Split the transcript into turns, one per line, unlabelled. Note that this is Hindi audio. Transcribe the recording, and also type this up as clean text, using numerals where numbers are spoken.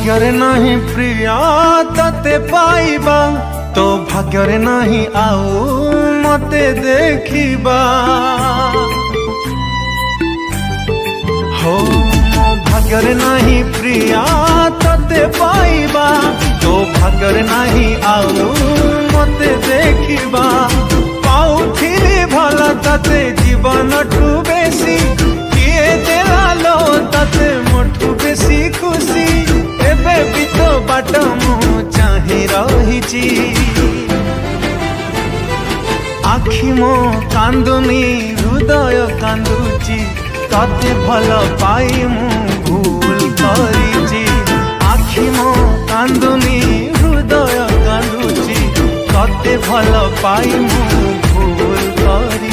भाग्य नहीं प्रिया तते पाइबा तो भाग्य नहीं आउ मते देखिबा हो भाग्य नहीं प्रिया तते पाइबा तो भाग्य नहीं आउ मते देखिबा पाउथिली भला तते जीवन ठू बेसी किए देला लो तते मोठू बेसी खुशी एबे भी तो बाट मु चाहि रहिची आखि मो कांदुनी हृदय कांदुची तते भल पाई मु भूल करिची आखि मो कांदुनी हृदय कांदुची तते भल पाई मु भूल करी।